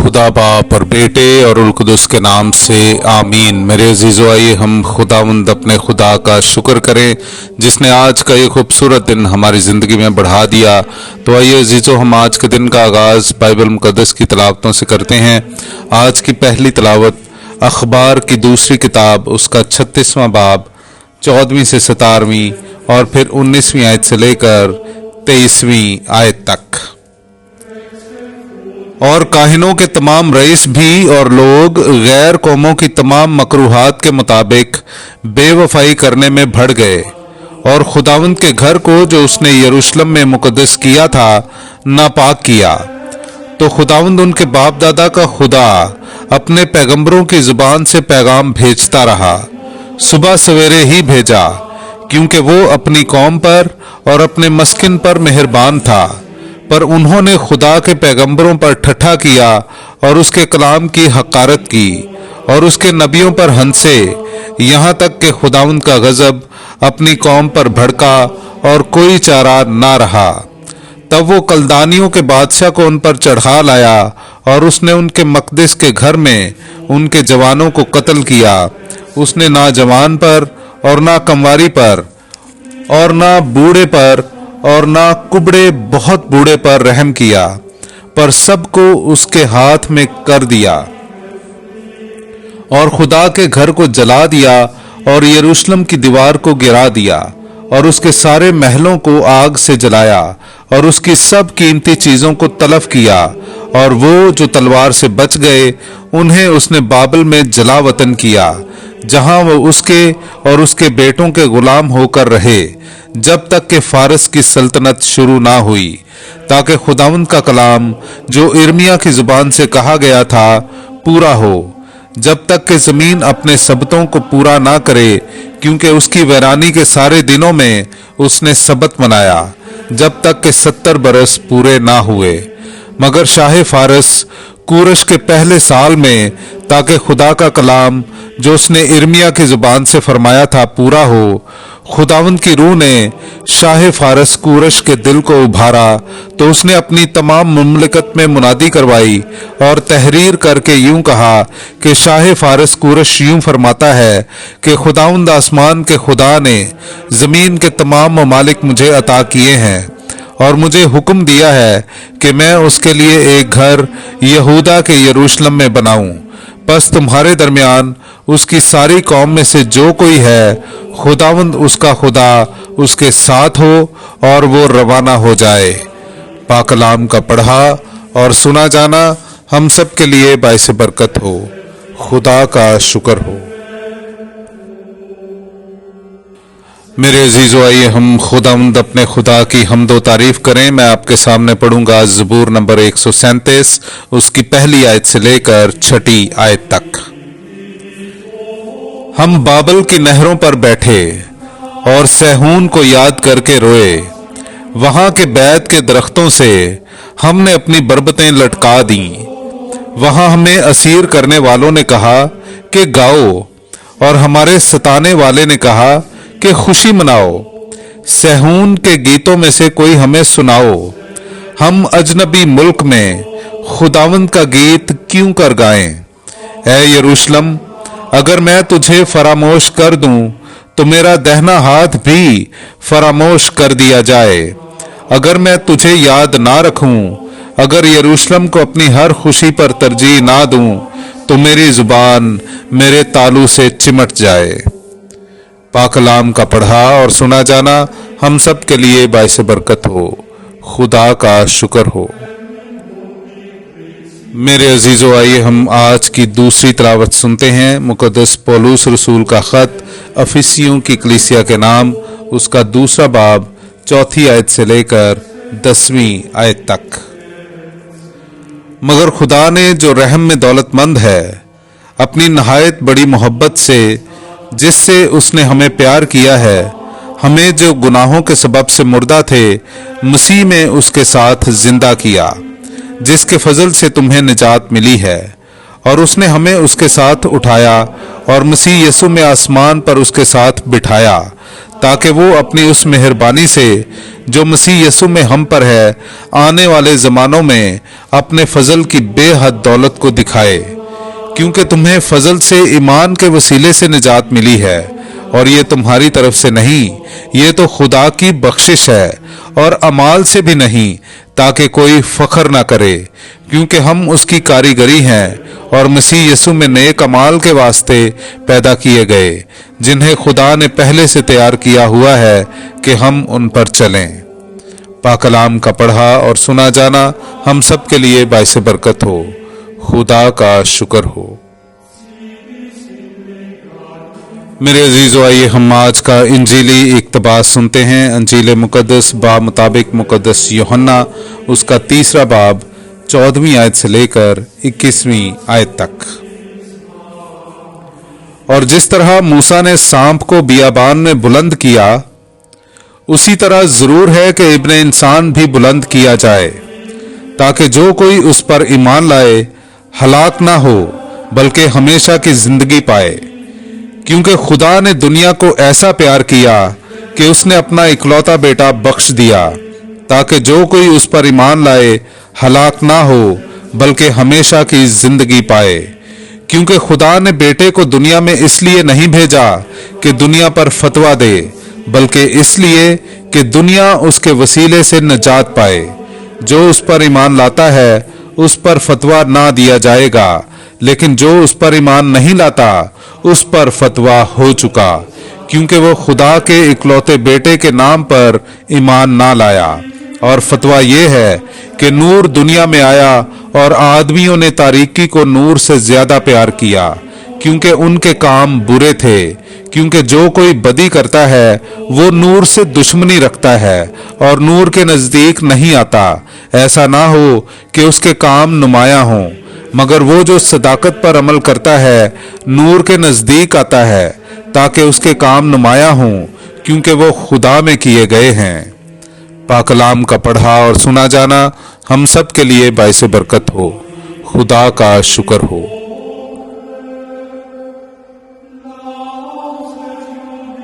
खुदा बाप और बेटे और उल कुदस के नाम से आमीन। मेरे अजीज़ो, आइए हम खुदावंद अपने खुदा का शुक्र करें जिसने आज का ये खूबसूरत दिन हमारी ज़िंदगी में बढ़ा दिया। तो आइए अजीज़ो, हम आज के दिन का आगाज़ बाइबल मुक़द्दस की तलावतों से करते हैं। आज की पहली तलावत अखबार की दूसरी किताब, उसका 36वां बाब 14वीं से 17वीं और फिर 19वीं आयत से लेकर 23वीं आयत तक। और काहिनों के तमाम रईस भी और लोग गैर कौमों की तमाम मकरूहात के मुताबिक बेवफाई करने में बढ़ गए और खुदावंद के घर को जो उसने यरूशलेम में मुकद्दस किया था नापाक किया। तो खुदावंद उनके बाप दादा का खुदा अपने पैगंबरों की जुबान से पैगाम भेजता रहा, सुबह सवेरे ही भेजा, क्योंकि वो अपनी कौम पर और अपने मस्किन पर मेहरबान था। पर उन्होंने खुदा के पैगंबरों पर ठट्ठा किया और उसके कलाम की हकारत की और उसके नबियों पर हंसे, यहाँ तक कि खुदावंद का गजब अपनी कौम पर भड़का और कोई चारा ना रहा। तब वो कलदानियों के बादशाह को उन पर चढ़ा लाया और उसने उनके मकदस के घर में उनके जवानों को कत्ल किया। उसने ना जवान पर और ना कमवारी पर और ना बूढ़े पर और ना कुबड़े बहुत बूढ़े पर रहम किया, पर सबको उसके हाथ में कर दिया और खुदा के घर को जला दिया और यरूशलेम की दीवार को गिरा दिया और उसके सारे महलों को आग से जलाया और उसकी सब कीमती चीजों को तलफ किया। और वो जो तलवार से बच गए उन्हें उसने बाबल में जला वतन किया, जहां वो उसके और उसके बेटों के गुलाम होकर रहे जब तक कि फारस की सल्तनत शुरू ना हुई, ताकि खुदावंद का कलाम जो इर्मिया की जुबान से कहा गया था पूरा हो, जब तक कि जमीन अपने सबतों को पूरा ना करे, क्योंकि उसकी वैरानी के सारे दिनों में उसने सबत मनाया, जब तक कि 70 बरस पूरे ना हुए। मगर शाह फारस कूरश के पहले साल में, ताकि खुदा का कलाम जो उसने इर्मिया की जुबान से फरमाया था पूरा हो, खुदावंद की रूह ने शाह फारस कूरश के दिल को उभारा, तो उसने अपनी तमाम मुमलिकत में मुनादी करवाई और तहरीर करके यूं कहा कि शाह फारस कूरश यूं फरमाता है कि खुदावंद आसमान के खुदा ने जमीन के तमाम ममालिक मुझे अता किए हैं और मुझे हुक्म दिया है कि मैं उसके लिए एक घर यहूदा के यरूशलेम में बनाऊं। बस तुम्हारे दरमियान उसकी सारी कौम में से जो कोई है, खुदावंद उसका खुदा उसके साथ हो और वो रवाना हो जाए। पाकलाम का पढ़ा और सुना जाना हम सब के लिए बाइस बरकत हो। खुदा का शुक्र हो। मेरे अजीजों, आइए हम खुदावंद अपने खुदा की हम्दो तारीफ करें। मैं आपके सामने पढ़ूंगा ज़बूर नंबर 137, उसकी पहली आयत से लेकर 6ठी आयत तक। हम बाबल की नहरों पर बैठे और सहून को याद करके रोए। वहां के बैत के दरख्तों से हमने अपनी बरबतें लटका दी। वहां हमें असीर करने वालों ने कहा कि गाओ, और हमारे सताने वाले ने कहा कि खुशी मनाओ। सहून के गीतों में से कोई हमें सुनाओ। हम अजनबी मुल्क में खुदावंद का गीत क्यों कर गाएं? ऐ यरूशलेम, अगर मैं तुझे फरामोश कर दूं तो मेरा दहना हाथ भी फरामोश कर दिया जाए। अगर मैं तुझे याद ना रखूं, अगर यरूशलेम को अपनी हर खुशी पर तरजीह ना दूं, तो मेरी जुबान मेरे तालू से चिमट जाए। पाकलाम का पढ़ा और सुना जाना हम सब के लिए बाइस बरकत हो। खुदा का शुक्र हो। मेरे अजीजों, आइए हम आज की दूसरी तिलावत सुनते हैं। मुकद्दस पौलुस रसूल का खत अफिसियों की कलीसिया के नाम, उसका दूसरा बाब 4थी आयत से लेकर 10वीं आयत तक। मगर खुदा ने जो रहम में दौलतमंद है, अपनी नहायत बड़ी मोहब्बत से जिससे उसने हमें प्यार किया है, हमें जो गुनाहों के सबब से मुर्दा थे मसीह में उसके साथ जिंदा किया, जिसके फजल से तुम्हें निजात मिली है। और उसने हमें उसके साथ उठाया और मसीह यीशु में आसमान पर उसके साथ बिठाया, ताकि वो अपनी उस मेहरबानी से जो मसीह यसु में हम पर है आने वाले ज़मानों में अपने फजल की बेहद दौलत को दिखाए, क्योंकि तुम्हें फजल से ईमान के वसीले से निजात मिली है, और ये तुम्हारी तरफ से नहीं, ये तो खुदा की बख्शिश है, और अमाल से भी नहीं, ताकि कोई फख्र ना करे, क्योंकि हम उसकी कारीगरी हैं और मसीह यसु में नेक अमाल के वास्ते पैदा किए गए, जिन्हें खुदा ने पहले से तैयार किया हुआ है कि हम उन पर चलें। पाकलाम का पढ़ा और सुना जाना हम सब के लिए बाइस बरकत हो। खुदा का शुक्र हो। मेरे अजीजों, आइए हम आज का इंजीली इक्तबास सुनते हैं। अंजील मुकद्दस बा मुताबिक मुकद्दस यूहन्ना उसका 3 बाब 14वीं आयत से लेकर 21वीं आयत तक। और जिस तरह मूसा ने सांप को बियाबान में बुलंद किया, उसी तरह जरूर है कि इब्ने इंसान भी बुलंद किया जाए, ताकि जो कोई उस पर ईमान लाए हलाक ना हो, बल्कि हमेशा की जिंदगी पाए। क्योंकि खुदा ने दुनिया को ऐसा प्यार किया कि उसने अपना इकलौता बेटा बख्श दिया, ताकि जो कोई उस पर ईमान लाए हलाक ना हो, बल्कि हमेशा की जिंदगी पाए। क्योंकि खुदा ने बेटे को दुनिया में इसलिए नहीं भेजा कि दुनिया पर फतवा दे, बल्कि इसलिए कि दुनिया उसके वसीले से निजात पाए। जो उस पर ईमान लाता है उस पर फतवा ना दिया जाएगा, लेकिन जो उस पर ईमान नहीं लाता उस पर फतवा हो चुका, क्योंकि वो खुदा के इकलौते बेटे के नाम पर ईमान ना लाया। और फतवा ये है कि नूर दुनिया में आया और आदमियों ने तारीकी को नूर से ज्यादा प्यार किया, क्योंकि उनके काम बुरे थे। क्योंकि जो कोई बदी करता है वो नूर से दुश्मनी रखता है और नूर के नजदीक नहीं आता, ऐसा ना हो कि उसके काम नुमाया हों। मगर वो जो सदाकत पर अमल करता है नूर के नजदीक आता है, ताकि उसके काम नुमाया हों, क्योंकि वो खुदा में किए गए हैं। पाकलाम का पढ़ा और सुना जाना हम सब के लिए बाइस बरकत हो। खुदा का शुक्र हो।